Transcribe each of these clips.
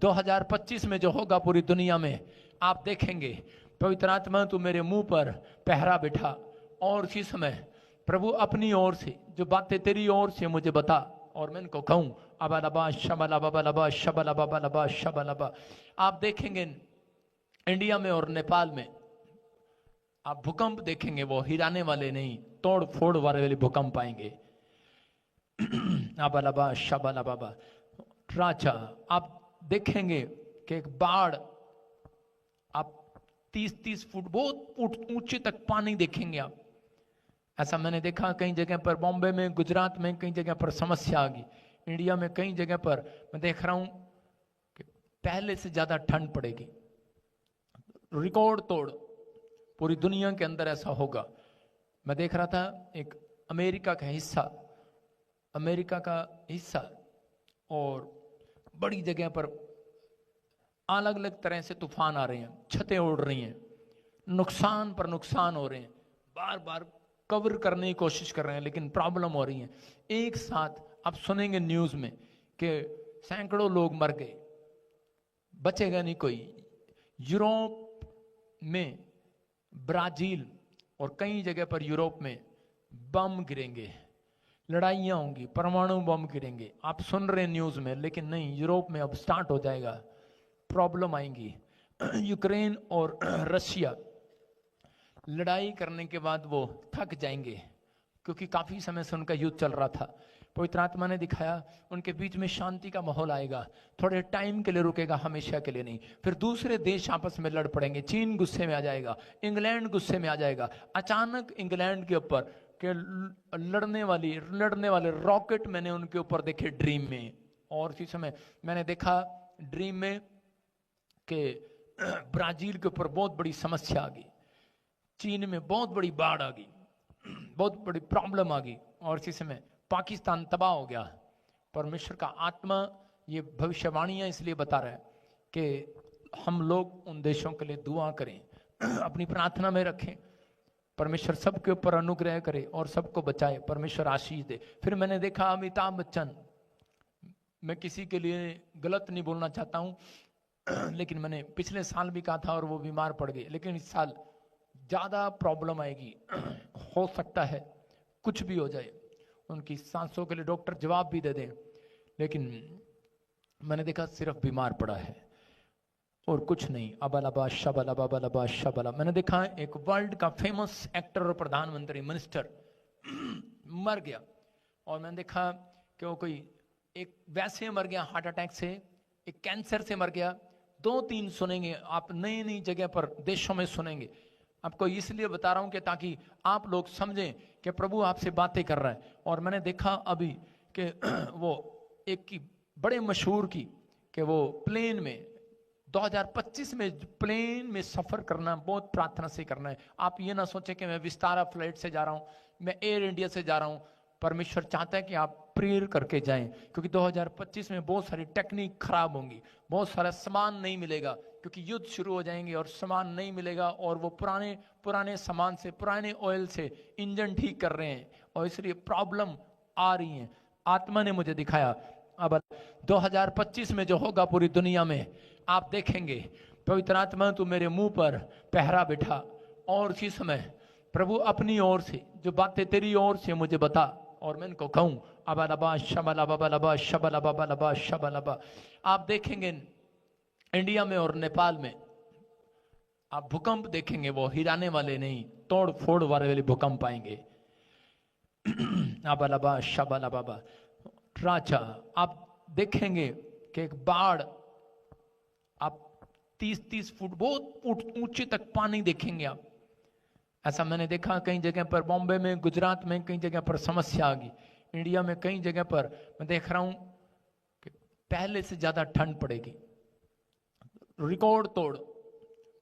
2025 में जो होगा पूरी दुनिया में आप देखेंगे। पवित्र आत्मा तू मेरे मुंह पर पहरा बिठा और उसी समय प्रभु अपनी ओर से जो बातें तेरी ओर से मुझे बता और मैं इनको कहूं अबालबा शबलबा शबलबा शबलबा। आप देखेंगे इंडिया में और नेपाल में आप भूकंप देखेंगे, वो हिलाने वाले नहीं, तोड़ फोड़ वाले भूकंप आएंगे। अबालबा शबलबा राजा आप देखेंगे कि एक बाढ़, आप 30-30 फुट बहुत ऊंचे तक पानी देखेंगे आप। ऐसा मैंने देखा कई जगह पर, बॉम्बे में, गुजरात में कई जगह पर समस्या आ गई। इंडिया में कई जगह पर मैं देख रहा हूं कि पहले से ज्यादा ठंड पड़ेगी, रिकॉर्ड तोड़ पूरी दुनिया के अंदर ऐसा होगा। मैं देख रहा था एक अमेरिका का हिस्सा और बड़ी जगह पर अलग अलग तरह से तूफान आ रहे हैं, छतें उड़ रही हैं, नुकसान पर नुकसान हो रहे हैं, बार बार कवर करने की कोशिश कर रहे हैं लेकिन प्रॉब्लम हो रही है। एक साथ आप सुनेंगे न्यूज में कि सैकड़ों लोग मर गए, बचेगा नहीं कोई। यूरोप में, ब्राजील और कई जगह पर यूरोप में बम गिरेंगे, लड़ाइयां होंगी, परमाणु बम गिरेंगे। आप सुन रहे हैं न्यूज में, लेकिन नहीं, यूरोप में अब स्टार्ट हो जाएगा, प्रॉब्लम आएंगी। यूक्रेन और रशिया लड़ाई करने के बाद वो थक जाएंगे क्योंकि काफी समय से उनका युद्ध चल रहा था। पवित्र आत्मा ने दिखाया उनके बीच में शांति का माहौल आएगा, थोड़े टाइम के लिए रुकेगा, हमेशा के लिए नहीं। फिर दूसरे देश आपस में लड़ पड़ेंगे, चीन गुस्से में आ जाएगा, इंग्लैंड गुस्से में आ जाएगा। अचानक इंग्लैंड के ऊपर के लड़ने वाले रॉकेट मैंने उनके ऊपर देखे ड्रीम में, और इसी समय मैंने देखा ड्रीम में कि ब्राजील के ऊपर बहुत बड़ी समस्या आ गई, चीन में बहुत बड़ी बाढ़ आ गई, बहुत बड़ी प्रॉब्लम आ गई, और इसी समय पाकिस्तान तबाह हो गया। परमेश्वर का आत्मा ये भविष्यवाणियां इसलिए बता रहा है कि हम लोग उन देशों के लिए दुआ करें, अपनी प्रार्थना में रखें, परमेश्वर सबके ऊपर अनुग्रह करे और सबको बचाए, परमेश्वर आशीष दे। फिर मैंने देखा अमिताभ बच्चन, मैं किसी के लिए गलत नहीं बोलना चाहता हूं लेकिन मैंने पिछले साल भी कहा था और वो बीमार पड़ गए, लेकिन इस साल ज्यादा प्रॉब्लम आएगी। हो सकता है कुछ भी हो जाए, उनकी सांसों के लिए डॉक्टर जवाब भी दे दें, लेकिन मैंने देखा सिर्फ बीमार पड़ा है और कुछ नहीं। अबलबा शबलबा शबला। मैंने देखा एक वर्ल्ड का फेमस एक्टर और प्रधानमंत्री मिनिस्टर मर गया, और मैंने देखा कि वो कोई एक वैसे मर गया हार्ट अटैक से, एक कैंसर से मर गया। 2-3 सुनेंगे आप, नई नई जगह पर देशों में सुनेंगे। आपको इसलिए बता रहा हूं कि ताकि आप लोग समझें कि प्रभु आपसे बातें कर रहा है। और मैंने देखा अभी कि वो एक की बड़े मशहूर की कि वो प्लेन में 2025 में प्लेन में सफर करना बहुत प्रार्थना से करना है। आप ये ना सोचें कि मैं विस्तारा फ्लाइट से जा रहा हूं, मैं एयर इंडिया से जा रहा हूं। परमेश्वर चाहता है कि आप प्रेयर करके जाएं, क्योंकि 2025 में बहुत सारी टेक्निक खराब होंगी, बहुत सारा सामान नहीं मिलेगा, क्योंकि युद्ध शुरू हो जाएंगे और सामान नहीं मिलेगा, और वो पुराने सामान से, पुराने ऑयल से इंजन ठीक कर रहे हैं और इसलिए प्रॉब्लम आ रही है। आत्मा ने मुझे दिखाया अब 2025 में जो होगा पूरी दुनिया में आप देखेंगे। पवित्र आत्मा तू मेरे मुंह पर पहरा बिठा और उसी समय प्रभु अपनी ओर से जो बातें तेरी ओर से मुझे बता और मैं इनको कहूं अबलबा शबलबा शबलबा शबलबा। आप देखेंगे इंडिया में और नेपाल में आप भूकंप देखेंगे, वो हिलाने वाले नहीं, तोड़ फोड़ वाले भूकंप आएंगे। अबलबा शबलबा राजा आप देखेंगे कि एक बाढ़, आप 30-30 फुट बहुत ऊंचे तक पानी देखेंगे आप। ऐसा मैंने देखा कई जगह पर, बॉम्बे में, गुजरात में कई जगह पर समस्या आ गई। इंडिया में कई जगह पर मैं देख रहा हूं कि पहले से ज्यादा ठंड पड़ेगी, रिकॉर्ड तोड़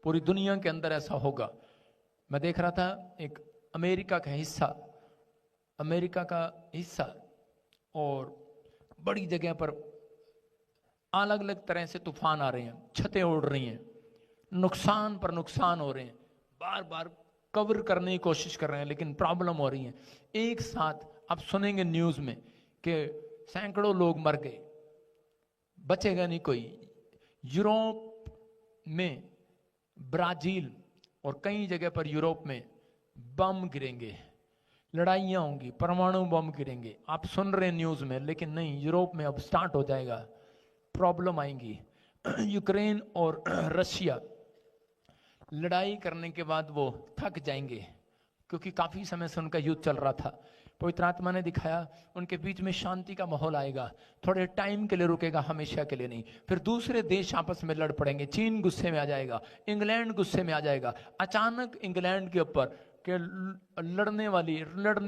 पूरी दुनिया के अंदर ऐसा होगा। मैं देख रहा था एक अमेरिका का हिस्सा और बड़ी जगह पर अलग अलग तरह से तूफान आ रहे हैं, छतें उड़ रही हैं, नुकसान पर नुकसान हो रहे हैं, बार बार कवर करने की कोशिश कर रहे हैं लेकिन प्रॉब्लम हो रही है। एक साथ आप सुनेंगे न्यूज में कि सैकड़ों लोग मर गए, बचेगा नहीं कोई। यूरोप में, ब्राजील और कई जगह पर यूरोप में बम गिरेंगे, लड़ाइयाँ होंगी, परमाणु बम गिरेंगे। आप सुन रहे हैं न्यूज़ में, लेकिन नहीं, यूरोप में अब स्टार्ट हो जाएगा, प्रॉब्लम आएंगी। यूक्रेन और रशिया लड़ाई करने के बाद वो थक जाएंगे, क्योंकि काफ़ी समय से उनका युद्ध चल रहा था। पवित्र आत्मा ने दिखाया उनके बीच में शांति का माहौल आएगा, थोड़े टाइम के लिए रुकेगा, हमेशा के लिए नहीं। फिर दूसरे देश आपस में लड़ पड़ेंगे, चीन गुस्से में आ जाएगा, इंग्लैंड गुस्से में आ जाएगा। अचानक इंग्लैंड के ऊपर के लड़ने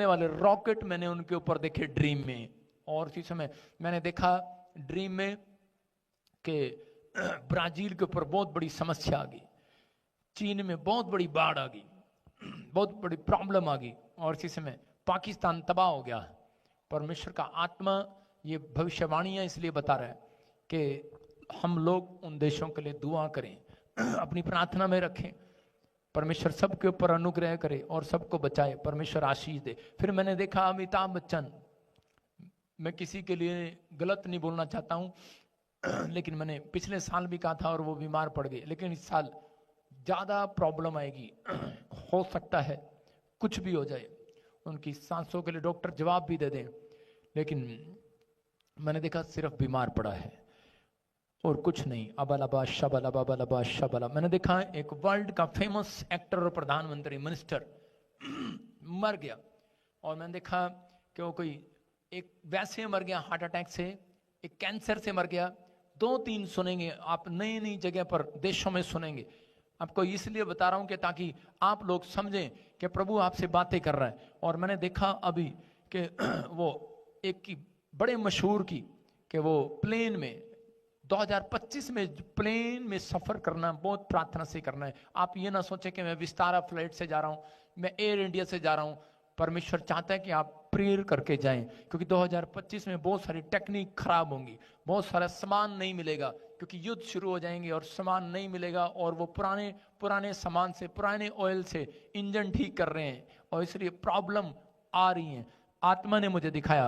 वाले रॉकेट मैंने उनके ऊपर देखे ड्रीम में। और इसी समय मैंने देखा ड्रीम में कि ब्राजील के ऊपर बहुत बड़ी समस्या आ गई, चीन में बहुत बड़ी बाढ़ आ गई, बहुत बड़ी प्रॉब्लम आ गई, और इसी समय पाकिस्तान तबाह हो गया। परमेश्वर का आत्मा ये भविष्यवाणियां इसलिए बता रहा है कि हम लोग उन देशों के लिए दुआ करें, अपनी प्रार्थना में रखें, परमेश्वर सबके ऊपर अनुग्रह करे और सबको बचाए, परमेश्वर आशीष दे। फिर मैंने देखा अमिताभ बच्चन, मैं किसी के लिए गलत नहीं बोलना चाहता हूँ, लेकिन मैंने पिछले साल भी कहा था और वो बीमार पड़ गए, लेकिन इस साल ज़्यादा प्रॉब्लम आएगी, हो सकता है कुछ भी हो जाए, उनकी सांसों के लिए डॉक्टर जवाब भी दे दें, लेकिन मैंने देखा सिर्फ बीमार पड़ा है और कुछ नहीं। अबलबा शबला बबलबा शबला। मैंने देखा एक वर्ल्ड का फेमस एक्टर और प्रधानमंत्री मिनिस्टर मर गया, और मैंने देखा कि वो कोई एक वैसे मर गया हार्ट अटैक से, एक कैंसर से मर गया। 2-3 सुनेंगे आप, नई नई जगह पर देशों में सुनेंगे। आपको इसलिए बता रहा हूं कि ताकि आप लोग समझें कि प्रभु आपसे बातें कर रहा है। और मैंने देखा अभी कि वो एक की बड़े मशहूर की कि वो प्लेन में 2025 में प्लेन में सफर करना बहुत प्रार्थना से करना है। आप ये ना सोचें कि मैं विस्तारा फ्लाइट से जा रहा हूं, मैं एयर इंडिया से जा रहा हूं। परमेश्वर चाहता है कि आप प्रेयर करके जाएं, क्योंकि 2025 में बहुत सारी टेक्निक खराब होंगी, बहुत सारा सामान नहीं मिलेगा, क्योंकि युद्ध शुरू हो जाएंगे और सामान नहीं मिलेगा, और वो पुराने सामान से, पुराने ऑयल से इंजन ठीक कर रहे हैं, और इसलिए प्रॉब्लम आ रही है। आत्मा ने मुझे दिखाया